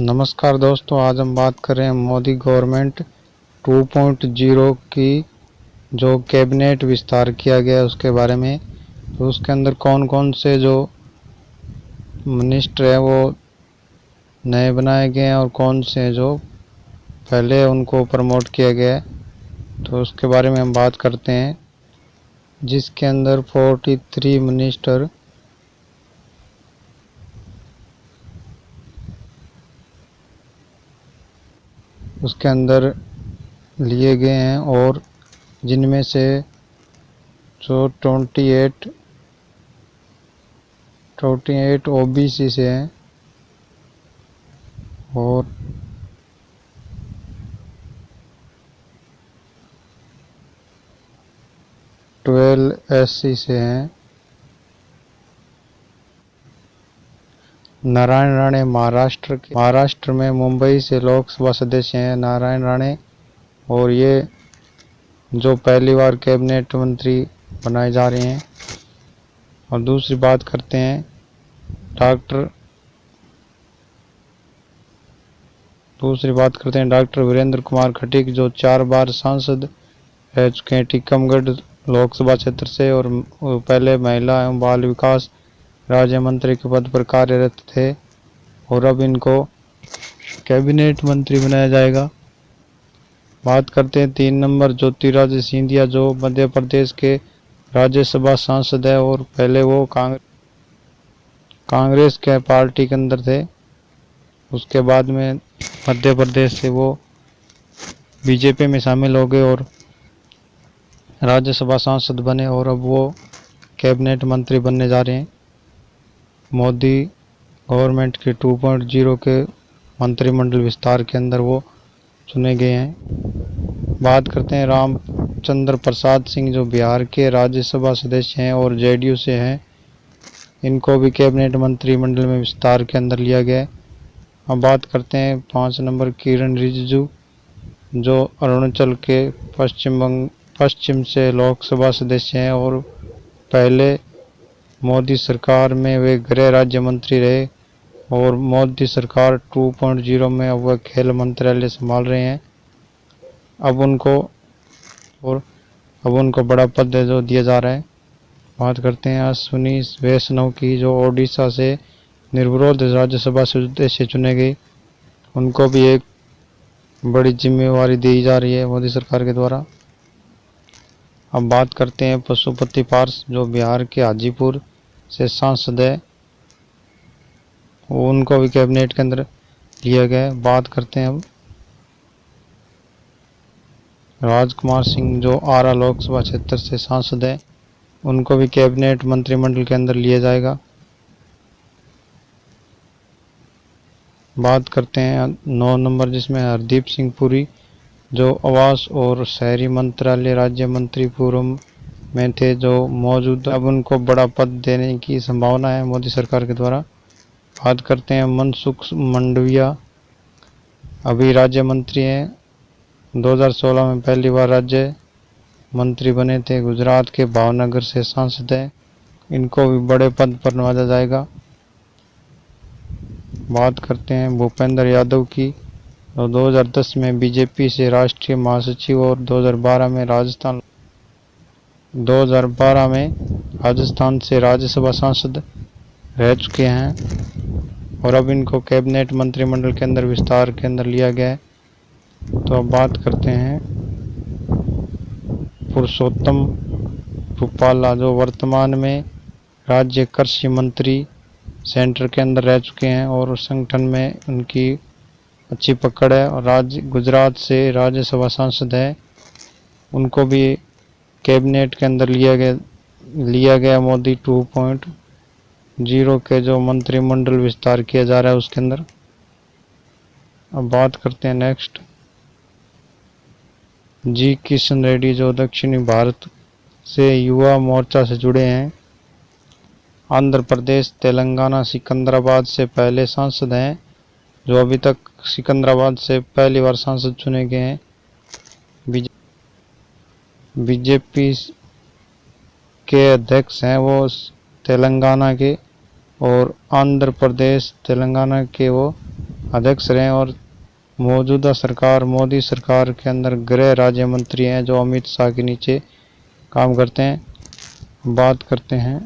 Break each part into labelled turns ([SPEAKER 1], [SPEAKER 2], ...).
[SPEAKER 1] नमस्कार दोस्तों, आज हम बात कर रहे हैं मोदी गवर्नमेंट 2.0 की जो कैबिनेट विस्तार किया गया उसके बारे में। तो उसके अंदर कौन कौन से जो मिनिस्टर हैं वो नए बनाए गए हैं और कौन से जो पहले उनको प्रमोट किया गया है, तो उसके बारे में हम बात करते हैं। जिसके अंदर 43 मिनिस्टर उसके अंदर लिए गए हैं और जिनमें से जो 28 ओबीसी से हैं और 12 एससी से हैं। नारायण राणे महाराष्ट्र में मुंबई से लोकसभा सदस्य हैं नारायण राणे, और ये जो पहली बार कैबिनेट मंत्री बनाए जा रहे हैं। और दूसरी बात करते हैं डॉक्टर वीरेंद्र कुमार खटीक, जो 4 बार सांसद रह चुके हैं टीकमगढ़ लोकसभा क्षेत्र से, और पहले महिला एवं बाल विकास राज्य मंत्री के पद पर कार्यरत थे और अब इनको कैबिनेट मंत्री बनाया जाएगा। बात करते हैं 3 नंबर ज्योतिरादित्य सिंधिया, जो मध्य प्रदेश के राज्यसभा सांसद है और पहले वो कांग्रेस के पार्टी के अंदर थे। उसके बाद में मध्य प्रदेश से वो बीजेपी में शामिल हो गए और राज्यसभा सांसद बने और अब वो कैबिनेट मंत्री बनने जा रहे हैं। मोदी गवर्नमेंट के 2.0 के मंत्रिमंडल विस्तार के अंदर वो चुने गए हैं। बात करते हैं रामचंद्र प्रसाद सिंह, जो बिहार के राज्यसभा सदस्य हैं और जेडीयू से हैं। इनको भी कैबिनेट मंत्रिमंडल में विस्तार के अंदर लिया गया है। अब बात करते हैं 5 नंबर किरण रिजिजू, जो अरुणाचल के पश्चिम से लोकसभा सदस्य हैं और पहले मोदी सरकार में वे गृह राज्य मंत्री रहे और मोदी सरकार 2.0 में अब वह खेल मंत्रालय संभाल रहे हैं। अब उनको बड़ा पद जो दिया जा रहा है। बात करते हैं अश्विनी वैष्णव की, जो ओडिशा से निर्विरोध राज्यसभा सदस्य चुने गए। उनको भी एक बड़ी जिम्मेवारी दी जा रही है मोदी सरकार के द्वारा। अब बात करते हैं पशुपति पार्स, जो बिहार के हाजीपुर से सांसद है, उनको भी कैबिनेट के अंदर लिया गया है। बात करते हैं अब राजकुमार सिंह, जो आरा लोकसभा क्षेत्र से सांसद है, उनको भी कैबिनेट मंत्रिमंडल के अंदर लिया जाएगा। बात करते हैं 9 नंबर, जिसमें हरदीप सिंह पुरी, जो आवास और शहरी मंत्रालय राज्य मंत्री पूर्व में थे, जो मौजूद अब उनको बड़ा पद देने की संभावना है मोदी सरकार के द्वारा। बात करते हैं मनसुख मंडाविया, अभी राज्य मंत्री हैं, 2016 में पहली बार राज्य मंत्री बने थे, गुजरात के भावनगर से सांसद हैं। इनको भी बड़े पद पर नवाजा जाएगा। बात करते हैं भूपेंद्र यादव की, तो 2010 में बीजेपी से राष्ट्रीय महासचिव और 2012 में राजस्थान से राज्यसभा सांसद रह चुके हैं और अब इनको कैबिनेट मंत्रिमंडल के अंदर विस्तार के अंदर लिया गया है। तो अब बात करते हैं पुरुषोत्तम रूपाला, जो वर्तमान में राज्य कृषि मंत्री सेंटर के अंदर रह चुके हैं और संगठन में उनकी अच्छी पकड़ है और गुजरात से राज्यसभा सांसद है। उनको भी कैबिनेट के अंदर लिया गया मोदी 2.0 के जो मंत्रिमंडल विस्तार किया जा रहा है उसके अंदर। अब बात करते हैं नेक्स्ट जी किशन रेड्डी, जो दक्षिणी भारत से युवा मोर्चा से जुड़े हैं। आंध्र प्रदेश, तेलंगाना, सिकंदराबाद से पहले सांसद हैं, जो अभी तक सिकंदराबाद से पहली बार सांसद चुने गए हैं। बीजेपी के अध्यक्ष हैं वो तेलंगाना के, और आंध्र प्रदेश तेलंगाना के वो अध्यक्ष रहे और मौजूदा सरकार मोदी सरकार के अंदर गृह राज्य मंत्री हैं जो अमित शाह के नीचे काम करते हैं। बात करते हैं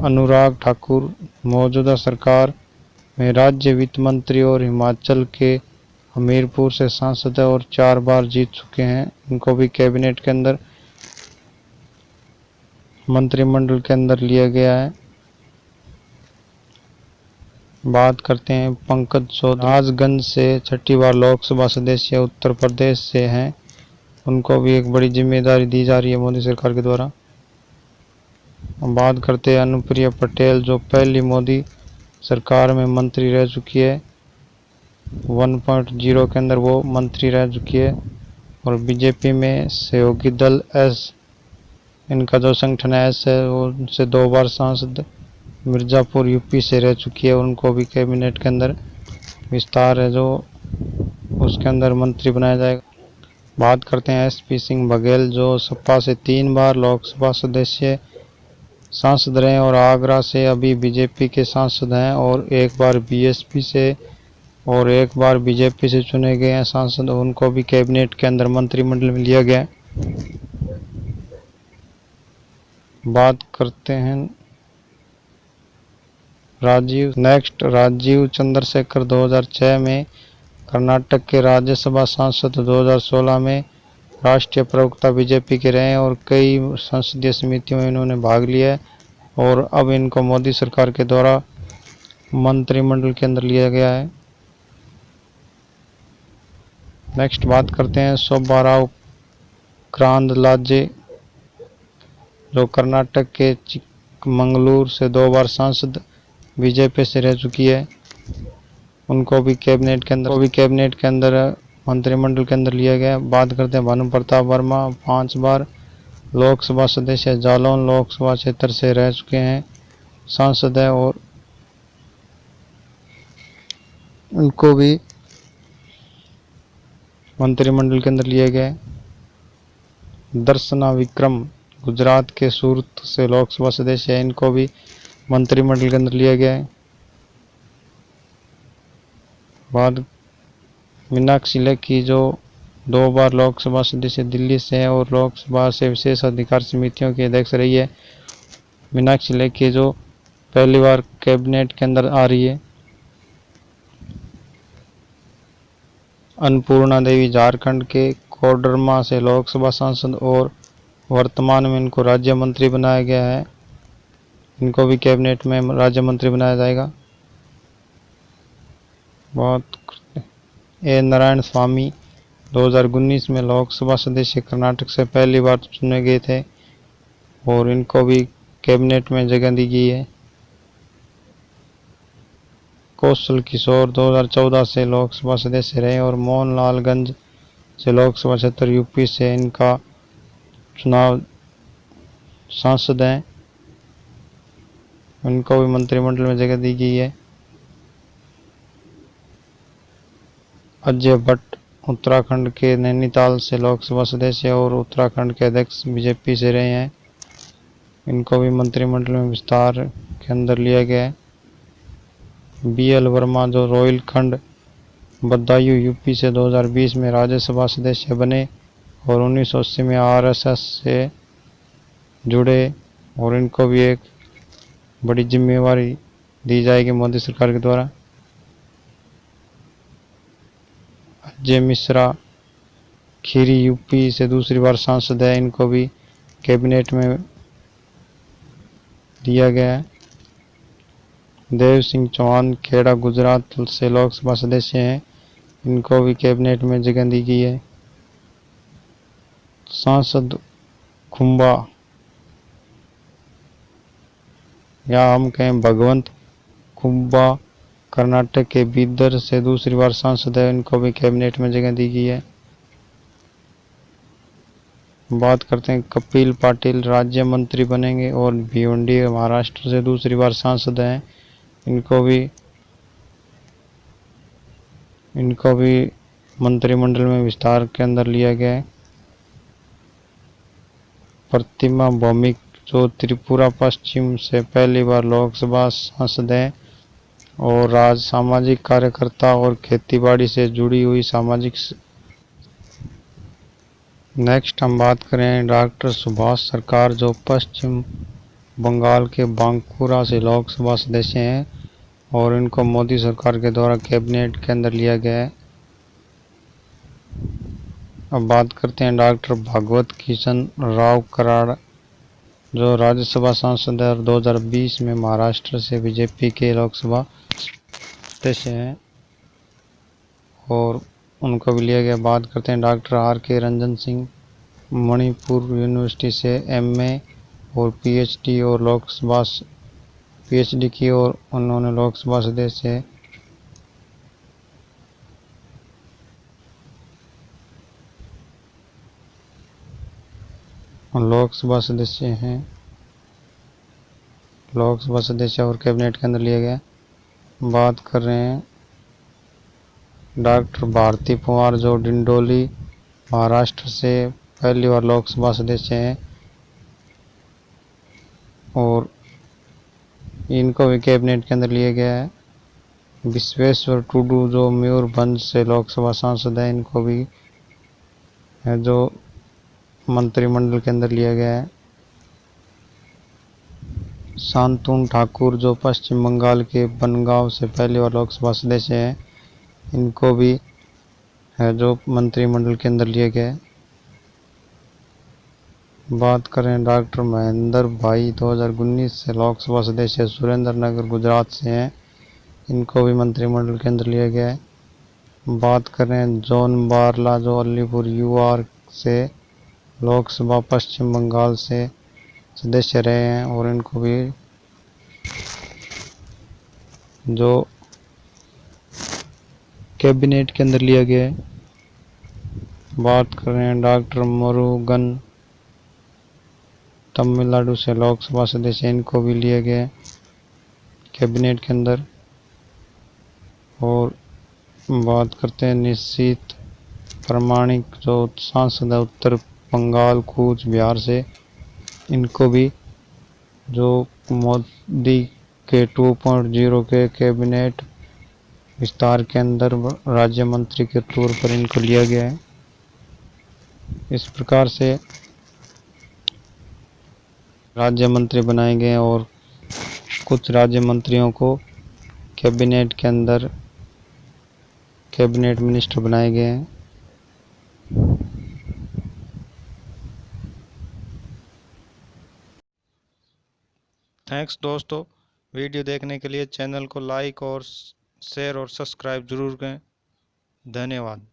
[SPEAKER 1] अनुराग ठाकुर, मौजूदा सरकार में राज्य वित्त मंत्री और हिमाचल के हमीरपुर से सांसद है और 4 बार जीत चुके हैं। इनको भी कैबिनेट के अंदर मंत्रिमंडल के अंदर लिया गया है। बात करते हैं पंकज चौधरी, राजगंज से 6ठी बार लोकसभा सदस्य उत्तर प्रदेश से हैं। उनको भी एक बड़ी जिम्मेदारी दी जा रही है मोदी सरकार के द्वारा। बात करते हैं अनुप्रिया पटेल, जो पहली मोदी सरकार में मंत्री रह चुकी है। 1.0 के अंदर वो मंत्री रह चुकी है। और बीजेपी में सहयोगी दल एस, इनका जो संगठन है एस है, वो उनसे 2 बार सांसद मिर्ज़ापुर यूपी से रह चुकी है। उनको भी कैबिनेट के अंदर विस्तार है जो उसके अंदर मंत्री बनाया जाएगा। बात करते हैं एसपी सिंह बघेल, जो सपा से 3 बार लोकसभा सदस्य सांसद रहे और आगरा से अभी बीजेपी के सांसद हैं और 1 बार बीएसपी से और 1 बार बीजेपी से चुने गए हैं सांसद। उनको भी कैबिनेट के अंदर मंत्रिमंडल में लिया गया है। बात करते हैं राजीव चंद्रशेखर 2006 में कर्नाटक के राज्यसभा सांसद, 2016 में राष्ट्रीय प्रवक्ता बीजेपी के रहे और कई संसदीय समितियों में इन्होंने भाग लिया है और अब इनको मोदी सरकार के द्वारा मंत्रिमंडल के अंदर लिया गया है। नेक्स्ट बात करते हैं शोभा राव क्रांदलाजे, जो कर्नाटक के चिकमंगलूर से 2 बार सांसद बीजेपी से रह चुकी है। उनको भी कैबिनेट के अंदर मंत्रिमंडल के अंदर लिया गया। बात करते हैं भानु प्रताप वर्मा, 5 बार लोकसभा सदस्य, जालौन लोकसभा क्षेत्र से रह चुके हैं, सांसद है और उनको भी मंत्रिमंडल के अंदर लिया गया। दर्शना विक्रम, गुजरात के सूरत से लोकसभा सदस्य है, इनको भी मंत्रिमंडल के अंदर लिया गया है। बाद मीनाक्षी लेखी, जो 2 बार लोकसभा सदस्य दिल्ली से है और लोकसभा से विशेष अधिकार समितियों की अध्यक्ष रही है। मीनाक्षी लेखी जो पहली बार कैबिनेट के अंदर आ रही है। अन्नपूर्णा देवी, झारखंड के कोडरमा से लोकसभा सांसद और वर्तमान में इनको राज्य मंत्री बनाया गया है। इनको भी कैबिनेट में राज्य मंत्री बनाया जाएगा। बात करते हैं ए नारायण स्वामी, 2019 में लोकसभा सदस्य कर्नाटक से पहली बार चुने गए थे और इनको भी कैबिनेट में जगह दी गई है। कौशल किशोर 2014 से लोकसभा सदस्य रहे और मोहनलालगंज से लोकसभा क्षेत्र यूपी से इनका चुनाव सांसद हैं। उनको भी मंत्रिमंडल में जगह दी गई है। अजय भट्ट उत्तराखंड के नैनीताल से लोकसभा सदस्य और उत्तराखंड के अध्यक्ष बीजेपी से रहे हैं। इनको भी मंत्रिमंडल में विस्तार के अंदर लिया गया है। BL वर्मा जो रोहिलखंड बदायूं यूपी से 2020 में राज्यसभा सदस्य बने और 1980 में RSS से जुड़े और इनको भी एक बड़ी जिम्मेवारी दी जाएगी मोदी सरकार के द्वारा। अजय मिश्रा खीरी यूपी से दूसरी बार सांसद है, इनको भी कैबिनेट में दिया गया है। देव सिंह चौहान खेड़ा गुजरात से लोकसभा सदस्य हैं, इनको भी कैबिनेट में जगह दी गई है। सांसद खुम्बा या हम कहें भगवंत खुम्बा कर्नाटक के बीदर से दूसरी बार सांसद है, इनको भी कैबिनेट में जगह दी गई है। बात करते हैं कपिल पाटिल राज्य मंत्री बनेंगे और भिवंडी महाराष्ट्र से दूसरी बार सांसद हैं, इनको भी मंत्रिमंडल में विस्तार के अंदर लिया गया है। प्रतिमा भौमिक जो त्रिपुरा पश्चिम से पहली बार लोकसभा सांसद हैं और सामाजिक कार्यकर्ता और खेतीबाड़ी से जुड़ी हुई सामाजिक। नेक्स्ट हम बात करें डॉक्टर सुभाष सरकार, जो पश्चिम बंगाल के बांकुरा से लोकसभा सदस्य हैं और इनको मोदी सरकार के द्वारा कैबिनेट के अंदर लिया गया है। अब बात करते हैं डॉक्टर भागवत किशन राव कराड़, जो राज्यसभा सांसद है और 2020 में महाराष्ट्र से बीजेपी के लोकसभा सदस्य हैं और उनको भी लिया गया। बात करते हैं doctor RK Ranjan Singh, Manipur university से MA और PhD की और उन्होंने लोकसभा सदस्य और कैबिनेट के अंदर लिया गया। बात कर रहे हैं डॉक्टर भारती पवार, जो डिंडोली महाराष्ट्र से पहली बार लोकसभा सदस्य हैं और इनको भी कैबिनेट के अंदर लिया गया है। विश्वेश्वर टुडू, जो मयूरभंज से लोकसभा सांसद है, इनको भी है जो मंत्रिमंडल के अंदर लिया गया है। शांतनु ठाकुर, जो पश्चिम बंगाल के बनगांव से पहली बार लोकसभा सदस्य हैं, इनको भी है जो मंत्रिमंडल के अंदर लिया गया है। बात करें डॉक्टर महेंद्र भाई, 2019 से लोकसभा सदस्य सुरेंद्र नगर गुजरात से हैं, इनको भी मंत्रिमंडल के अंदर लिया गया है। बात करें जॉन बारला, जो अलीपुर UR से लोकसभा पश्चिम बंगाल से सदस्य रहे हैं और इनको भी जो कैबिनेट के अंदर लिया गया है। बात कर रहे हैं डॉक्टर मुरुगन, तमिलनाडु से लोकसभा सदस्य, इनको भी लिया गया है कैबिनेट के अंदर। और बात करते हैं निश्चित प्रमाणिक, जो सांसद है उत्तर बंगाल कूच बिहार से, इनको भी जो मोदी के 2.0 के कैबिनेट विस्तार के अंदर राज्य मंत्री के तौर पर इनको लिया गया है। इस प्रकार से राज्य मंत्री बनाए गए और कुछ राज्य मंत्रियों को कैबिनेट के अंदर कैबिनेट मिनिस्टर बनाए गए हैं। थैंक्स दोस्तों, वीडियो देखने के लिए। चैनल को लाइक और शेयर और सब्सक्राइब जरूर करें। धन्यवाद।